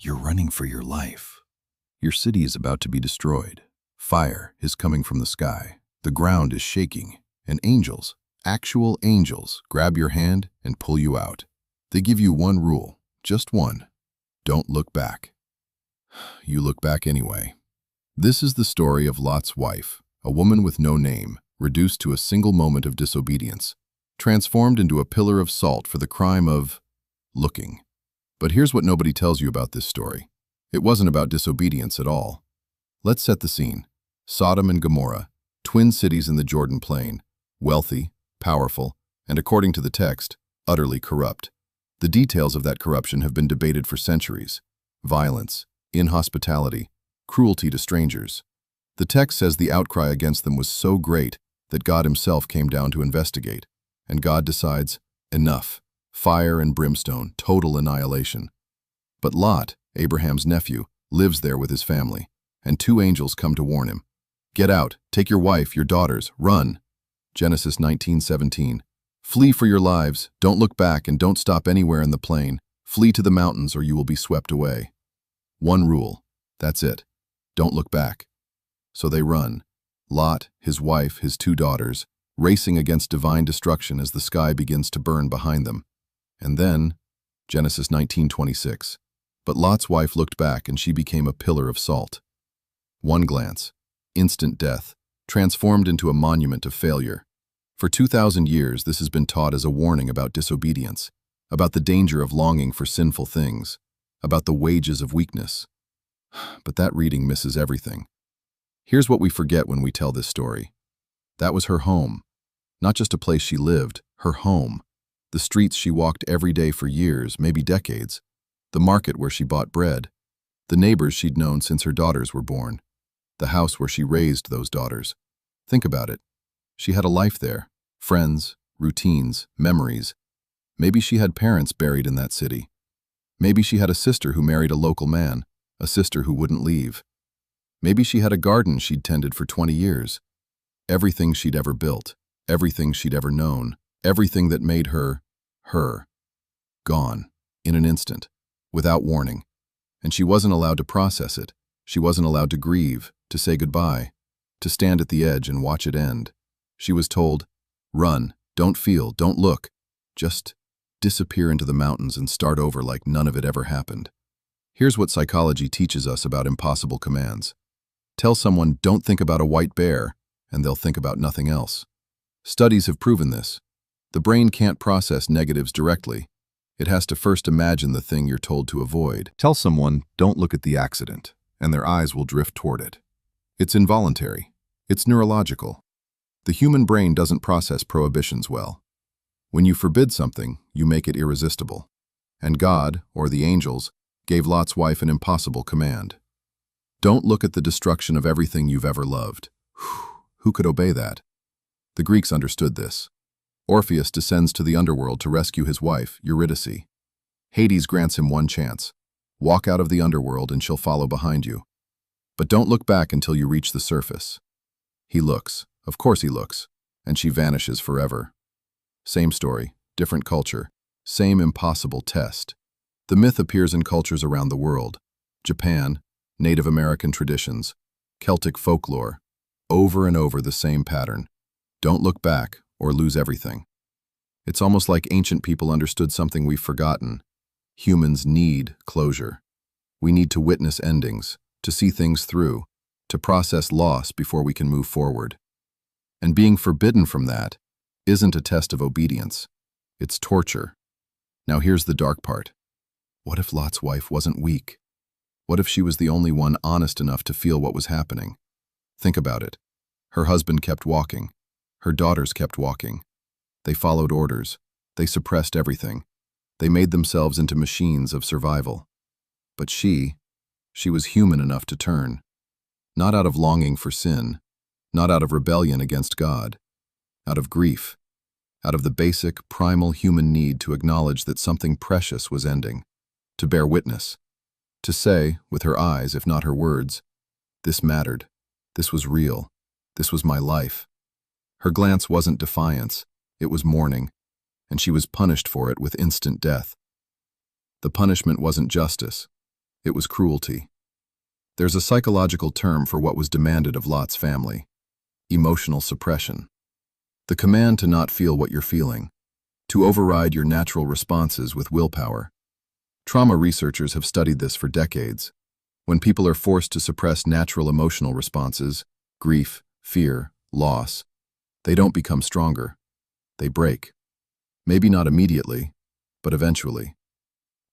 You're running for your life. Your city is about to be destroyed. Fire is coming from the sky. The ground is shaking, and angels, actual angels, grab your hand and pull you out. They give you one rule, just one. Don't look back. You look back anyway. This is the story of Lot's wife, a woman with no name, reduced to a single moment of disobedience, transformed into a pillar of salt for the crime of looking. But here's what nobody tells you about this story. It wasn't about disobedience at all. Let's set the scene. Sodom and Gomorrah, twin cities in the Jordan Plain, wealthy, powerful, and according to the text, utterly corrupt. The details of that corruption have been debated for centuries. Violence, inhospitality, cruelty to strangers. The text says the outcry against them was so great that God himself came down to investigate. And God decides, enough. Fire and brimstone, total annihilation. But Lot, Abraham's nephew, lives there with his family, and two angels come to warn him. Get out, take your wife, your daughters, run. Genesis 19:17. Flee for your lives, don't look back and don't stop anywhere in the plain. Flee to the mountains or you will be swept away. One rule, that's it. Don't look back. So they run. Lot, his wife, his two daughters, racing against divine destruction as the sky begins to burn behind them. And then, Genesis 19:26. But Lot's wife looked back and she became a pillar of salt. One glance, instant death, transformed into a monument of failure. For 2,000 years, this has been taught as a warning about disobedience, about the danger of longing for sinful things, about the wages of weakness. But that reading misses everything. Here's what we forget when we tell this story. That was her home. Not just a place she lived, her home. The streets she walked every day for years, maybe decades. The market where she bought bread. The neighbors she'd known since her daughters were born. The house where she raised those daughters. Think about it. She had a life there. Friends, routines, memories. Maybe she had parents buried in that city. Maybe she had a sister who married a local man, a sister who wouldn't leave. Maybe she had a garden she'd tended for 20 years. Everything she'd ever built, everything she'd ever known, everything that made her, her. Gone, in an instant, without warning. And she wasn't allowed to process it. She wasn't allowed to grieve, to say goodbye, to stand at the edge and watch it end. She was told, run, don't feel, don't look. Just disappear into the mountains and start over like none of it ever happened. Here's what psychology teaches us about impossible commands. Tell someone, don't think about a white bear, and they'll think about nothing else. Studies have proven this. The brain can't process negatives directly. It has to first imagine the thing you're told to avoid. Tell someone, don't look at the accident, and their eyes will drift toward it. It's involuntary. It's neurological. The human brain doesn't process prohibitions well. When you forbid something, you make it irresistible. And God, or the angels, gave Lot's wife an impossible command. Don't look at the destruction of everything you've ever loved. Who could obey that? The Greeks understood this. Orpheus descends to the underworld to rescue his wife, Eurydice. Hades grants him one chance. Walk out of the underworld and she'll follow behind you. But don't look back until you reach the surface. He looks, of course he looks, and she vanishes forever. Same story, different culture, same impossible test. The myth appears in cultures around the world. Japan, Native American traditions, Celtic folklore. Over and over the same pattern. Don't look back or lose everything. It's almost like ancient people understood something we've forgotten. Humans need closure. We need to witness endings, to see things through, to process loss before we can move forward. And being forbidden from that isn't a test of obedience. It's torture. Now here's the dark part. What if Lot's wife wasn't weak? What if she was the only one honest enough to feel what was happening? Think about it. Her husband kept walking. Her daughters kept walking. They followed orders. They suppressed everything. They made themselves into machines of survival. But she was human enough to turn. Not out of longing for sin, not out of rebellion against God, out of grief, out of the basic, primal human need to acknowledge that something precious was ending, to bear witness, to say, with her eyes, if not her words, this mattered, this was real, this was my life. Her glance wasn't defiance, it was mourning, and she was punished for it with instant death. The punishment wasn't justice, It was cruelty. There's a psychological term for what was demanded of Lot's family: emotional suppression. The command to not feel what you're feeling, to override your natural responses with willpower. Trauma researchers have studied this for decades. When people are forced to suppress natural emotional responses, grief, fear, loss, they don't become stronger. They break. Maybe not immediately, but eventually.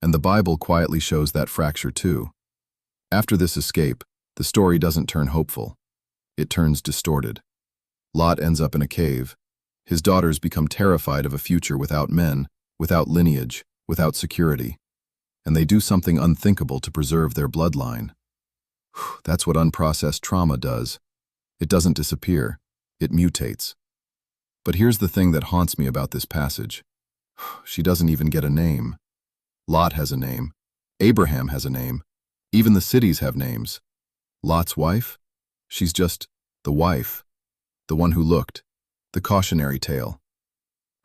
And the Bible quietly shows that fracture too. After this escape, the story doesn't turn hopeful. It turns distorted. Lot ends up in a cave. His daughters become terrified of a future without men, without lineage, without security. And they do something unthinkable to preserve their bloodline. That's what unprocessed trauma does. It doesn't disappear. It mutates. But here's the thing that haunts me about this passage. She doesn't even get a name. Lot has a name. Abraham has a name. Even the cities have names. Lot's wife? She's just the wife. The one who looked. The cautionary tale.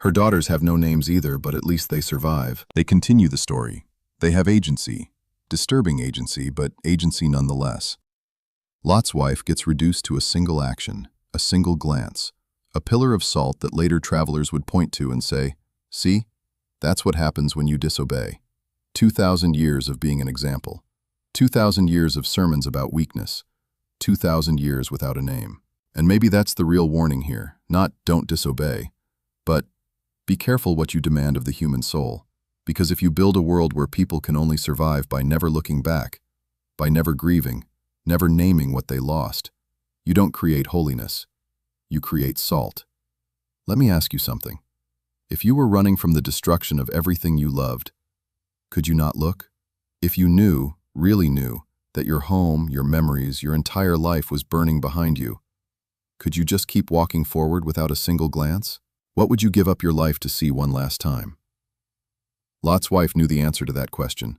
Her daughters have no names either, but at least they survive. They continue the story. They have agency. Disturbing agency, but agency nonetheless. Lot's wife gets reduced to a single action, a single glance, a pillar of salt that later travelers would point to and say, "See, that's what happens when you disobey." 2,000 years of being an example. 2,000 years of sermons about weakness. 2,000 years without a name. And maybe that's the real warning here, not don't disobey, but be careful what you demand of the human soul. Because if you build a world where people can only survive by never looking back, by never grieving, never naming what they lost, you don't create holiness. You create salt. Let me ask you something. If you were running from the destruction of everything you loved, could you not look? If you knew, really knew, that your home, your memories, your entire life was burning behind you, could you just keep walking forward without a single glance? What would you give up your life to see one last time? Lot's wife knew the answer to that question,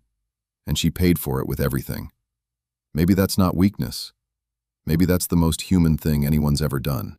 and she paid for it with everything. Maybe that's not weakness. Maybe that's the most human thing anyone's ever done.